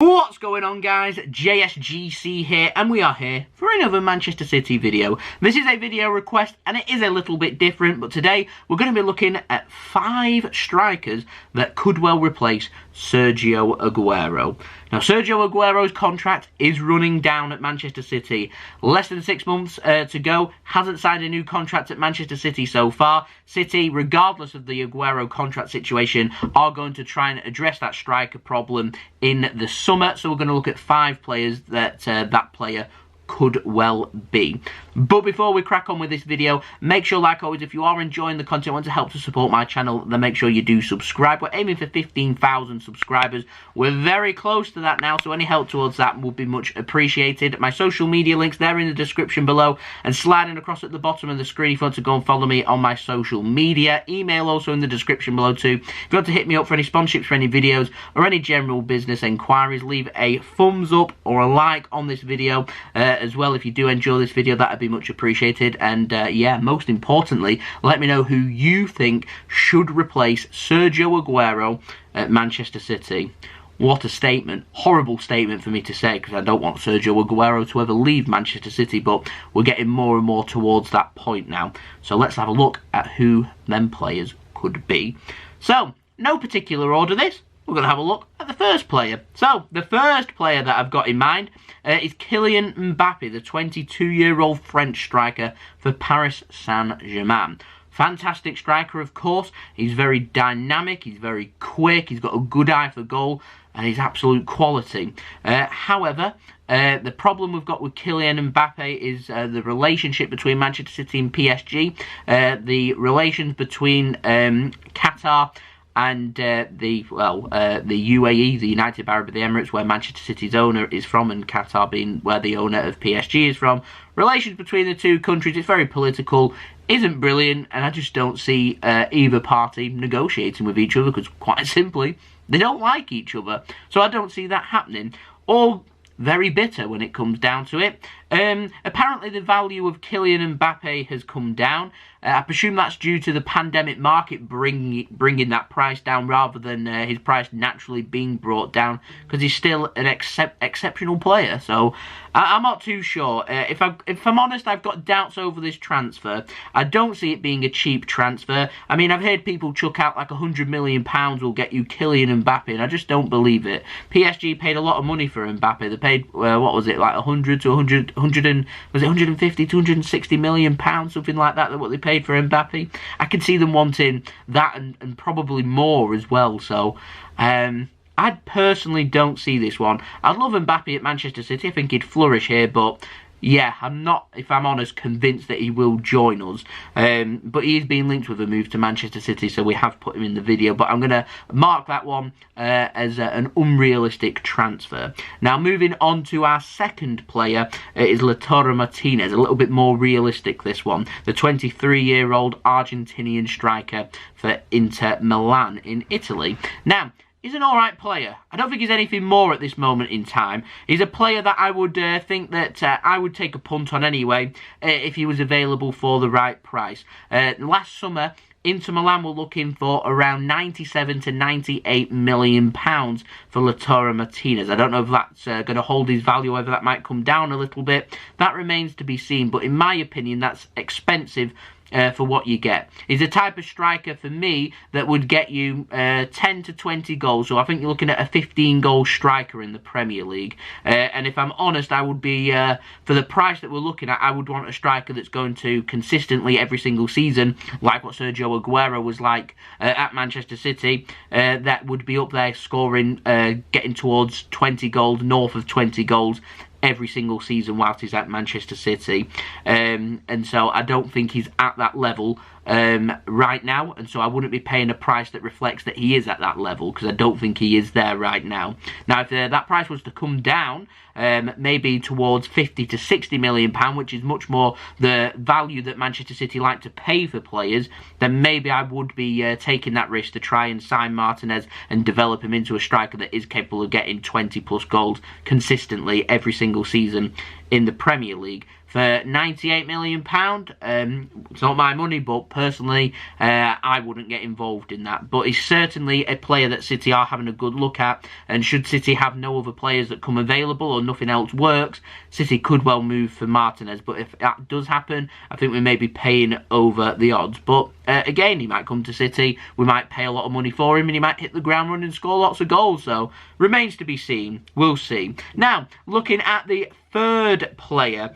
What's going on, guys? JSGC here, and we are here for another Manchester City video. This is a video request and it is a little bit different, but today we're going to be looking at 5 strikers that could well replace Sergio Aguero. Now, Sergio Aguero's contract is running down at Manchester City. Less than 6 months to go. Hasn't signed a new contract at Manchester City so far. City, regardless of the Aguero contract situation, are going to try and address that striker problem in the summer. So we're going to look at 5 players that that player could well be. But before we crack on with this video, make sure, like always, if you are enjoying the content, want to help to support my channel, then make sure you do subscribe. We're aiming for 15,000 subscribers. We're very close to that now, so any help towards that would be much appreciated. My social media links, they're in the description below, and sliding across at the bottom of the screen if you want to go and follow me on my social media. Email also in the description below too. If you want to hit me up for any sponsorships for any videos or any general business enquiries, leave a thumbs up or a like on this video as well. If you do enjoy this video, that would be much appreciated. And yeah, most importantly, let me know who you think should replace Sergio Aguero at Manchester City. What a statement. Horrible statement for me to say, because I don't want Sergio Aguero to ever leave Manchester City, but we're getting more and more towards that point now. So let's have a look at who them players could be. So, no particular order this. We're going to have a look at the first player. So, the first player that I've got in mind is Kylian Mbappe, the 22-year-old French striker for Paris Saint-Germain. Fantastic striker, of course. He's very dynamic, he's very quick, he's got a good eye for goal, and he's absolute quality. However, the problem we've got with Kylian Mbappe is the relationship between Manchester City and PSG, the relations between Qatar and the UAE, the United Arab Emirates, where Manchester City's owner is from, and Qatar being where the owner of PSG is from. Relations between the two countries, it's very political, isn't brilliant, and I just don't see either party negotiating with each other, because quite simply, they don't like each other. So I don't see that happening. All very bitter when it comes down to it. Apparently the value of Kylian Mbappe has come down. I presume that's due to the pandemic market bringing that price down, rather than his price naturally being brought down, because he's still an exceptional player. So I'm not too sure. If I'm honest, I've got doubts over this transfer. I don't see it being a cheap transfer. I mean, I've heard people chuck out like £100 million will get you Kylian Mbappe, and I just don't believe it. PSG paid a lot of money for Mbappe. They paid what was it, like 100 to 100 and was it 150 to 160 million pounds, something like that, what they paid for Mbappe. I can see them wanting that and probably more as well. So I personally don't see this one. I'd love Mbappe at Manchester City. I think he'd flourish here, but yeah, I'm not, if I'm honest, convinced that he will join us. But he is being linked with a move to Manchester City, so we have put him in the video. But I'm going to mark that one as an unrealistic transfer. Now, moving on to our second player is Lautato Martinez. A little bit more realistic, this one. The 23-year-old Argentinian striker for Inter Milan in Italy. Now, he's an alright player. I don't think he's anything more at this moment in time. He's a player that I would think that I would take a punt on anyway if he was available for the right price. Last summer, Inter Milan were looking for around 97 to 98 million pounds for Lautato Martinez. I don't know if that's going to hold his value, whether that might come down a little bit. That remains to be seen, but in my opinion, that's expensive for what you get. He's a type of striker for me that would get you 10 to 20 goals. So I think you're looking at a 15-goal striker in the Premier League. And if I'm honest, I would be, for the price that we're looking at, I would want a striker that's going to consistently every single season, like what Sergio Aguero was like at Manchester City, that would be up there scoring, getting towards 20 goals, north of 20 goals every single season whilst he's at Manchester City. And so I don't think he's at that level right now, and so I wouldn't be paying a price that reflects that he is at that level, because I don't think he is there right now. Now, if that price was to come down, maybe towards 50 to 60 million pound, which is much more the value that Manchester City like to pay for players, then maybe I would be taking that risk to try and sign Martinez and develop him into a striker that is capable of getting 20 plus goals consistently every single season in the Premier League. for £98 million. It's not my money, but personally, I wouldn't get involved in that. But he's certainly a player that City are having a good look at, and should City have no other players that come available or nothing else works, City could well move for Martinez. But if that does happen, I think we may be paying over the odds. But again, he might come to City, we might pay a lot of money for him, and he might hit the ground running and score lots of goals. So remains to be seen. We'll see. Now, looking at the third player,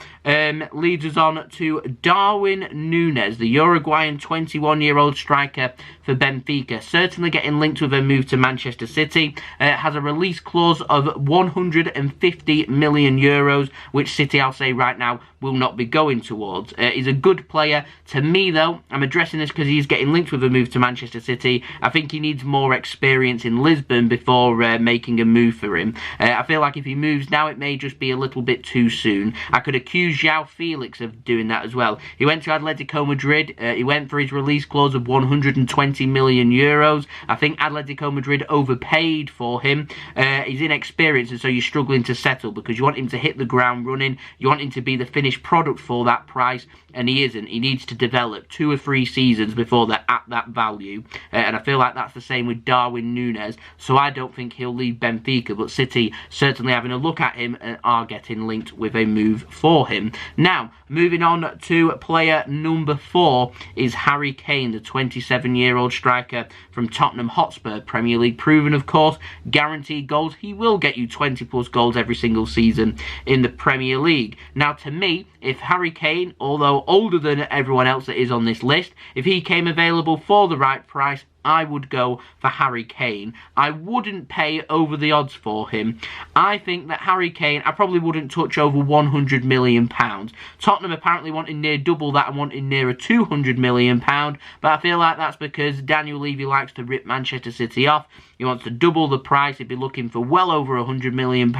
leads us on to Darwin Nunez, the Uruguayan 21-year-old striker for Benfica. Certainly getting linked with a move to Manchester City. Has a release clause of €150 million, which City, I'll say right now, will not be going towards. He's a good player. To me, though, I'm addressing this because he's getting linked with a move to Manchester City. I think he needs more experience in Lisbon before making a move for him. I feel like if he moves now, it may just be a little bit too soon. I could accuse João Felix of doing that as well. He went to Atletico Madrid. He went for his release clause of €120 million. I think Atletico Madrid overpaid for him. He's inexperienced, and so you're struggling to settle because you want him to hit the ground running. You want him to be the finished product for that price, and he isn't. He needs to develop 2 or 3 seasons before they're at that value, and I feel like that's the same with Darwin Nunez, so I don't think he'll leave Benfica, but City certainly having a look at him and are getting linked with a move for him. Now, moving on to player number 4 is Harry Kane, the 27-year-old striker from Tottenham Hotspur, Premier League proven, of course, guaranteed goals. He will get you 20 plus goals every single season in the Premier League. Now, to me, if Harry Kane, although older than everyone else that is on this list, if he came available for the right price, I would go for Harry Kane. I wouldn't pay over the odds for him. I think that Harry Kane, I probably wouldn't touch over £100 million. Tottenham apparently wanting near double that and wanting nearer £200 million, but I feel like that's because Daniel Levy likes to rip Manchester City off. He wants to double the price. He'd be looking for well over £100 million.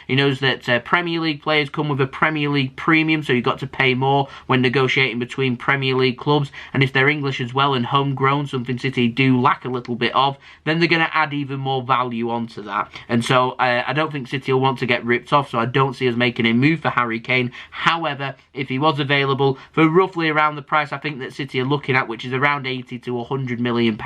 He knows that Premier League players come with a Premier League premium, so you've got to pay more when negotiating between Premier League clubs, and if they're English as well and homegrown, something City do lack a little bit of, then they're going to add even more value onto that. And so I don't think City will want to get ripped off, so I don't see us making a move for Harry Kane. However, if he was available for roughly around the price I think that City are looking at, which is around 80 to £100 million,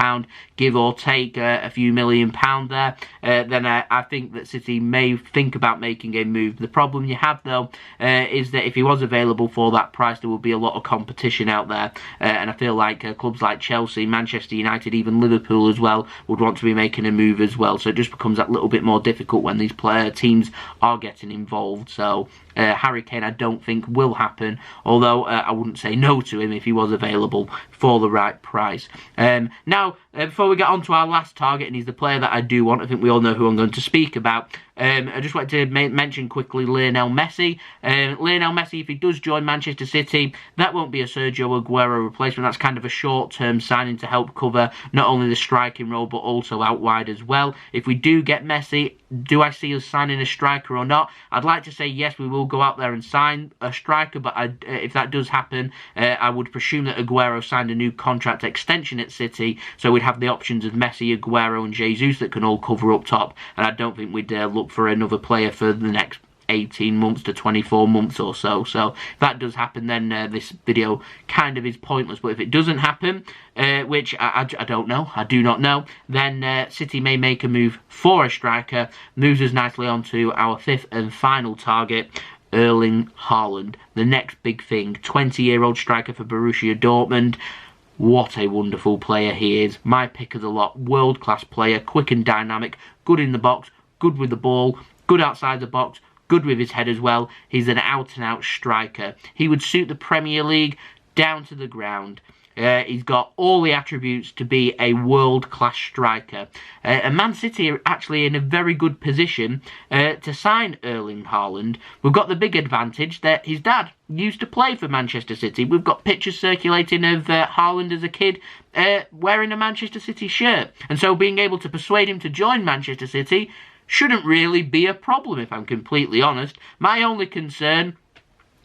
give or take a few £1 million there, then I think that City may think about making a move. The problem you have, though, is that if he was available for that price, there would be a lot of competition out there, and I feel like clubs like Chelsea, Manchester United, even Liverpool as well, would want to be making a move as well, so it just becomes that little bit more difficult when these teams are getting involved. So Harry Kane I don't think will happen, although I wouldn't say no to him if he was available for the right price. Now, before we get on to our last target, and he's the player that I do want, I think we all know who I'm going to speak about. I just wanted to mention quickly Lionel Messi. Lionel Messi, if he does join Manchester City, that won't be a Sergio Aguero replacement. That's kind of a short-term signing to help cover not only the striking role, but also out wide as well. If we do get Messi, do I see us signing a striker or not? I'd like to say yes, we will go out there and sign a striker, but if that does happen, I would presume that Aguero signed a new contract extension at City, so we'd have the options of Messi, Aguero and Jesus that can all cover up top, and I don't think we'd look for another player for the next 18 months to 24 months or so. So if that does happen, then this video kind of is pointless. But if it doesn't happen, which I don't know, I do not know, then City may make a move for a striker. Moves us nicely on to our 5th and final target, Erling Haaland, the next big thing. 20-year-old striker for Borussia Dortmund. What a wonderful player he is. My pick of the lot. World-class player, quick and dynamic, good in the box, good with the ball, good outside the box, good with his head as well. He's an out-and-out striker. He would suit the Premier League down to the ground. He's got all the attributes to be a world-class striker. And Man City are actually in a very good position to sign Erling Haaland. We've got the big advantage that his dad used to play for Manchester City. We've got pictures circulating of Haaland as a kid wearing a Manchester City shirt. And so being able to persuade him to join Manchester City shouldn't really be a problem, if I'm completely honest. My only concern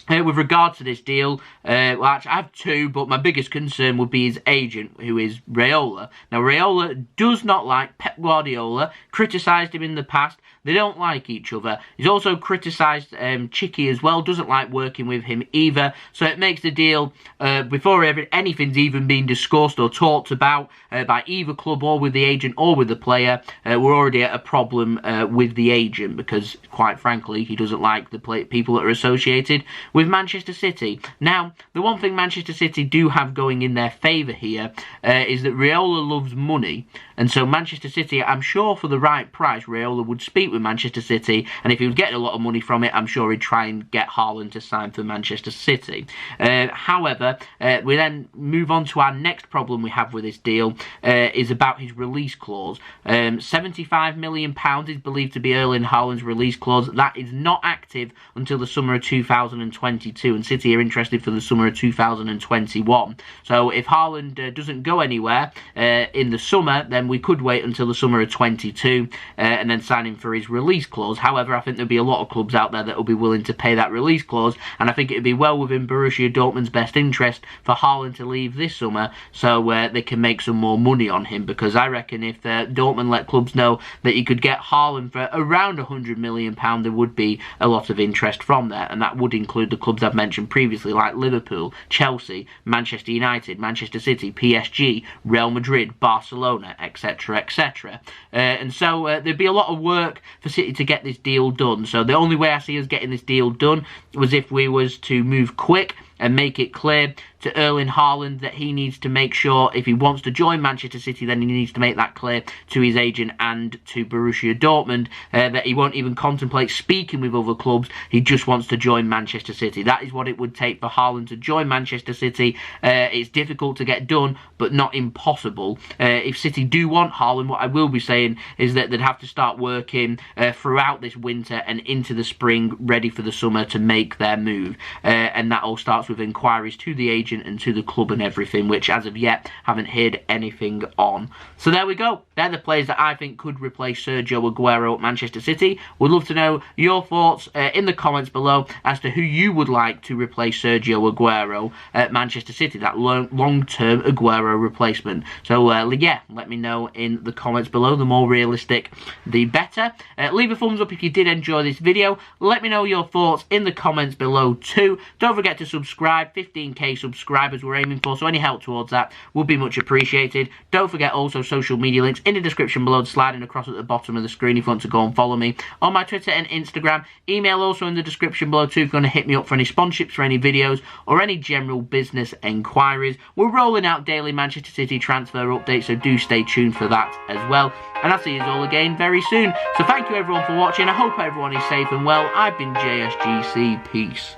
with regard to this deal, well, actually, I have two, but my biggest concern would be his agent, who is Raiola. Now, Raiola does not like Pep Guardiola, criticised him in the past. They don't like each other. He's also criticised Chicky as well, doesn't like working with him either. So it makes the deal, before anything's even been discussed or talked about by either club or with the agent or with the player, we're already at a problem with the agent, because quite frankly he doesn't like the people that are associated with Manchester City. Now, the one thing Manchester City do have going in their favour here is that Raiola loves money, and so Manchester City, I'm sure for the right price, Raiola would speak with Manchester City, and if he was getting a lot of money from it, I'm sure he'd try and get Haaland to sign for Manchester City. However, we then move on to our next problem we have with this deal, is about his release clause. £75 million is believed to be Erling Haaland's release clause. That is not active until the summer of 2022, and City are interested for the summer of 2021. So if Haaland doesn't go anywhere in the summer, then we could wait until the summer of 22 and then sign him for his release clause. However, I think there'll be a lot of clubs out there that will be willing to pay that release clause, and I think it'd be well within Borussia Dortmund's best interest for Haaland to leave this summer, so they can make some more money on him, because I reckon if Dortmund let clubs know that you could get Haaland for around £100 million, there would be a lot of interest from there, and that would include the clubs I've mentioned previously, like Liverpool, Chelsea, Manchester United, Manchester City, PSG, Real Madrid, Barcelona, etc, etc. And so there'd be a lot of work for City to get this deal done. So the only way I see us getting this deal done was if we was to move quick and make it clear to Erling Haaland that he needs to make sure, if he wants to join Manchester City, then he needs to make that clear to his agent and to Borussia Dortmund, that he won't even contemplate speaking with other clubs, he just wants to join Manchester City. That is what it would take for Haaland to join Manchester City. It's difficult to get done, but not impossible. If City do want Haaland, what I will be saying is that they'd have to start working throughout this winter and into the spring, ready for the summer to make their move. And that all starts with inquiries to the agent and to the club and everything, which as of yet haven't heard anything on. So there we go. They're the players that I think could replace Sergio Aguero at Manchester City. Would love to know your thoughts in the comments below as to who you would like to replace Sergio Aguero at Manchester City, that long-term Aguero replacement. So yeah, let me know in the comments below. The more realistic, the better. Leave a thumbs up if you did enjoy this video. Let me know your thoughts in the comments below too. Don't forget to subscribe. 15k subscribers we're aiming for, so any help towards that would be much appreciated. Don't forget also social media links in the description below, sliding across at the bottom of the screen if you want to go and follow me on my Twitter and Instagram. Email also in the description below too if you want to hit me up for any sponsorships for any videos or any general business enquiries. We're rolling out daily Manchester City transfer updates, so do stay tuned for that as well. And I'll see you all again very soon. So thank you everyone for watching. I hope everyone is safe and well. I've been JSGC. Peace.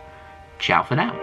Ciao for now.